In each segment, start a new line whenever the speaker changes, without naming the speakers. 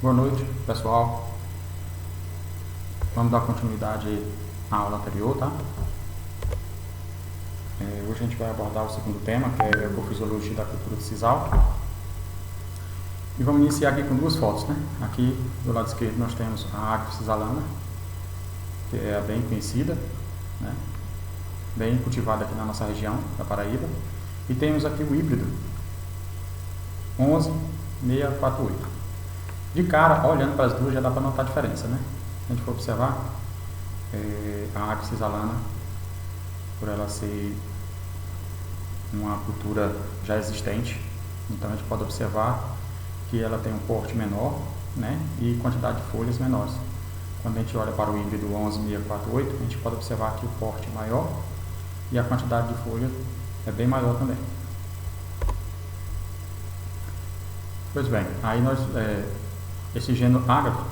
Boa noite, pessoal. Vamos dar continuidade à aula anterior, tá? Hoje a gente vai abordar o segundo tema, que é a ecofisiologia da cultura de sisal. E vamos iniciar aqui com duas fotos, né? Aqui do lado esquerdo nós temos a Agape cisalana, que é bem conhecida, né? Bem cultivada aqui na nossa região da Paraíba. E temos aqui o híbrido 11648. De cara, olhando para as duas, já dá para notar a diferença, né? Se a gente for observar, a Agape cisalana, por ela ser uma cultura já existente, então a gente pode observar que ela tem um porte menor, né? E quantidade de folhas menores. Quando a gente olha para o híbrido 11648, a gente pode observar que o porte é maior e a quantidade de folha é bem maior também. Pois bem, aí esse gênero Agape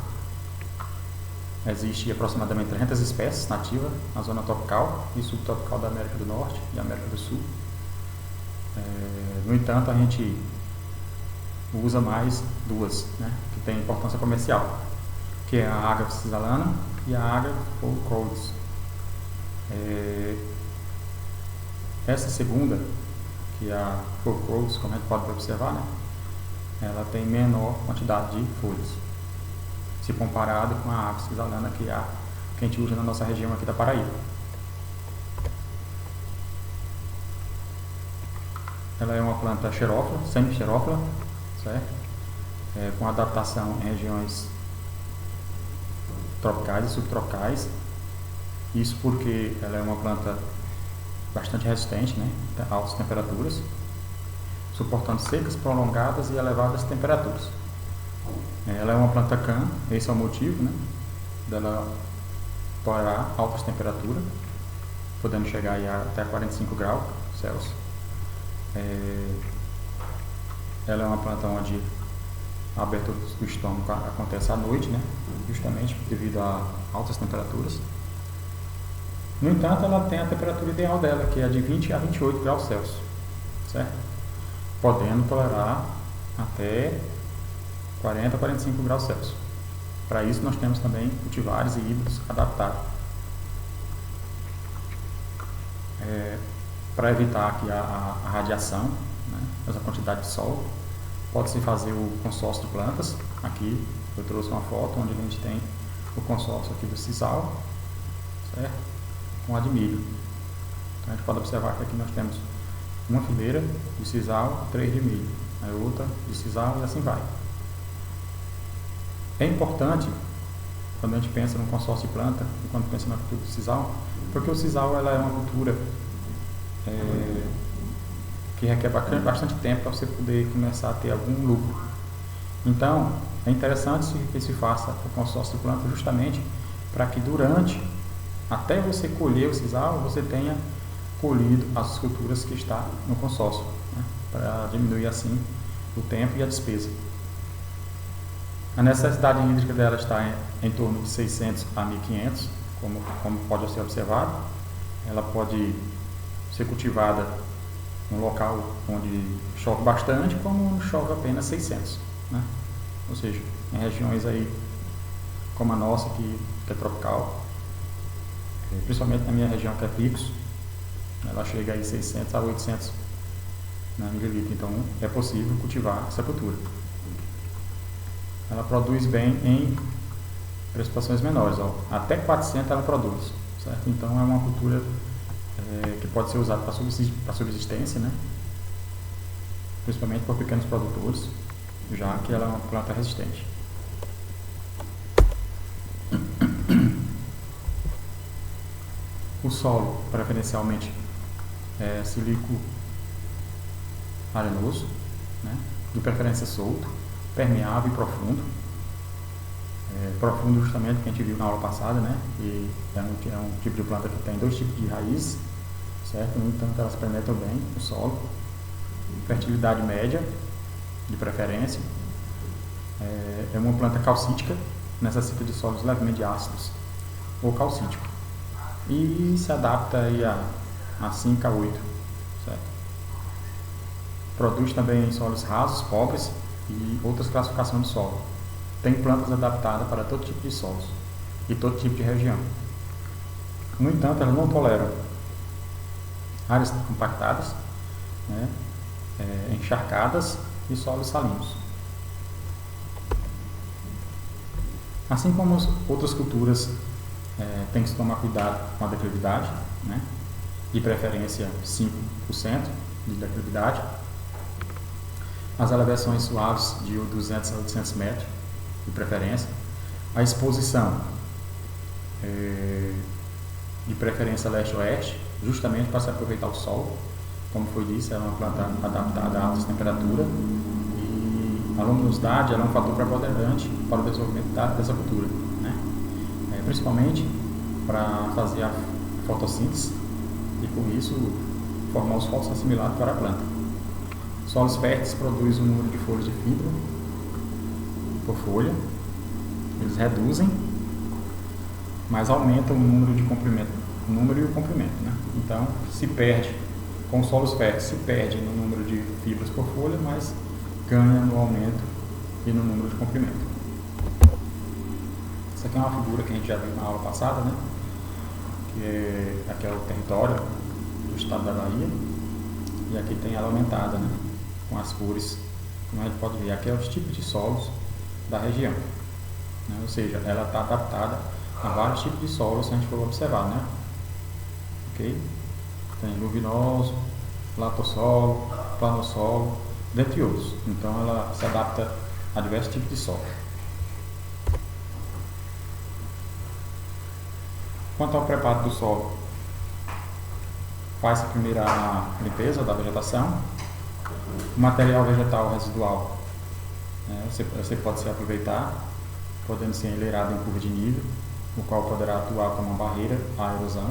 existe aproximadamente 300 espécies nativas na zona tropical e subtropical da América do Norte e América do Sul. No entanto, a gente usa mais duas, né, que tem importância comercial, que é a Agape cisalana e a Agape fulcrous. Essa segunda, que é a fulcrous, como a gente pode observar, né, ela tem menor quantidade de folhas, se comparado com a Agape cisalana, que é a que a gente usa na nossa região aqui da Paraíba. Ela é uma planta xerófila, semi-xerófila, certo? Com adaptação em regiões tropicais e subtropicais. Isso porque ela é uma planta bastante resistente, né, a altas temperaturas, suportando secas prolongadas e elevadas temperaturas. Ela é uma planta cã, esse é o motivo, né, dela tolerar altas temperaturas, podendo chegar aí até 45 graus Celsius. Ela é uma planta onde a abertura do estômago acontece à noite, né, justamente devido a altas temperaturas. No entanto, ela tem a temperatura ideal dela, que é de 20 a 28 graus Celsius, certo? Podendo tolerar até 40 a 45 graus Celsius. Para isso, nós temos também cultivares e híbridos adaptados. Para evitar aqui a radiação, né, essa quantidade de sol, pode-se fazer o consórcio de plantas. Aqui eu trouxe uma foto onde a gente tem o consórcio aqui do sisal, certo? Com a de milho. Então a gente pode observar que aqui nós temos uma fileira de sisal, 3 de milho, aí outra de sisal e assim vai. É importante, quando a gente pensa no consórcio de planta e quando pensa na cultura do sisal, porque o sisal ela é uma cultura que requer bastante tempo para você poder começar a ter algum lucro. Então, é interessante que se faça o consórcio de planta justamente para que até você colher o sisal, você tenha colhido as culturas que está no consórcio, né, para diminuir assim o tempo e a despesa. A necessidade hídrica dela está em torno de 600 a 1500, como pode ser observado. Ela pode ser cultivada num local onde chove bastante, como chove apenas 600, né? Ou seja, em regiões aí como a nossa, que é tropical, principalmente na minha região que é Picos, ela chega aí 600 a 800, né, mililitros. Então é possível cultivar essa cultura. Ela produz bem em precipitações menores, até 400 ela produz, certo? Então é uma cultura que pode ser usada para subsistência, né, principalmente por pequenos produtores, já que ela é uma planta resistente. O solo, preferencialmente, é silício arenoso, né, de preferência solto, permeável e profundo. Profundo justamente, que a gente viu na aula passada, né, e é um tipo de planta que tem 2 tipos de raízes, certo? No entanto, elas penetram bem o solo. Fertilidade média, de preferência. É uma planta calcítica, necessita de solos levemente ácidos ou calcíticos. E se adapta aí a 5 a 8, certo? Produz também solos rasos, pobres e outras classificações de solo. tem plantas adaptadas para todo tipo de solos e todo tipo de região. No entanto, elas não toleram áreas compactadas, né, encharcadas e solos salinos. Assim como outras culturas, tem que se tomar cuidado com a declividade, né, de preferência 5% de declividade, as elevações suaves de 200 a 800 metros, de preferência, a exposição de preferência leste-oeste, justamente para se aproveitar o sol. Como foi dito, ela é uma planta adaptada a altas temperaturas e a luminosidade é um fator preponderante para o desenvolvimento dessa cultura, né? Principalmente para fazer a fotossíntese e com isso formar os fotoassimilados para a planta. Solos férteis produzem um número de folhas de fibra por folha, eles reduzem, mas aumentam o número de comprimento, o número e o comprimento, né? Então, se perde, com solos férteis, se perde no número de fibras por folha, mas ganha no aumento e no número de comprimento. Essa aqui é uma figura que a gente já viu na aula passada, né? Aqui é o território do estado da Bahia, e aqui tem ela aumentada, né, com as cores, como a gente pode ver. Aqui é os tipos de solos da região, né? Ou seja, ela está adaptada a vários tipos de solos, se a gente for observar, né? Ok? Tem luminoso, latossolo, planossolo, dentre outros. Então ela se adapta a diversos tipos de solo. Quanto ao preparo do solo, faz-se primeiro a limpeza da vegetação. O material vegetal residual, né, você pode se aproveitar, podendo ser enleirado em curva de nível, o qual poderá atuar como uma barreira à erosão.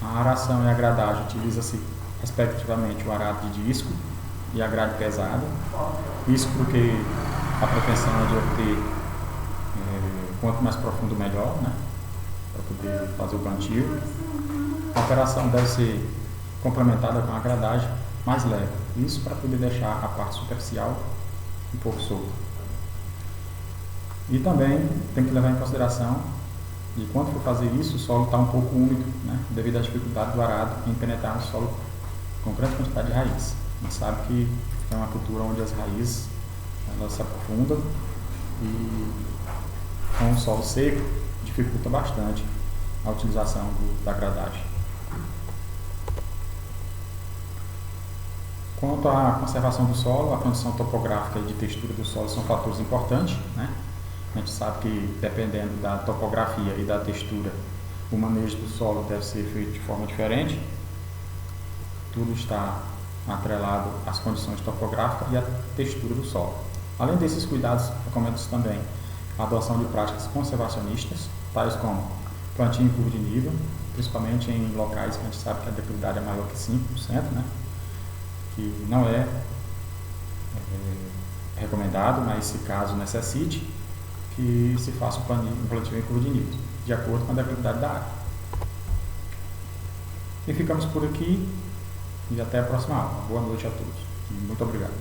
A aração e a gradagem utiliza-se respectivamente o arado de disco e a grade pesada. Isso porque a pretensão é de obter quanto mais profundo melhor, né, para poder fazer o plantio. A operação deve ser complementada com a gradagem mais leve, isso para poder deixar a parte superficial um pouco solta. E também tem que levar em consideração de quando for fazer isso, o solo está um pouco úmido, né, devido à dificuldade do arado em penetrar no solo com grande quantidade de raiz. A gente sabe que é uma cultura onde as raízes elas se aprofundam e com o solo seco dificulta bastante a utilização da gradagem. Quanto à conservação do solo, a condição topográfica e de textura do solo são fatores importantes, né? A gente sabe que, dependendo da topografia e da textura, o manejo do solo deve ser feito de forma diferente. Tudo está atrelado às condições topográficas e à textura do solo. Além desses cuidados, recomendo-se também a adoção de práticas conservacionistas, tais como plantio em curva de nível, principalmente em locais que a gente sabe que a declividade é maior que 5%, né? Que não é recomendado, mas se caso necessite, que se faça o plantio em curva de nível, de acordo com a declividade da área. E ficamos por aqui e até a próxima aula. Boa noite a todos. Muito obrigado.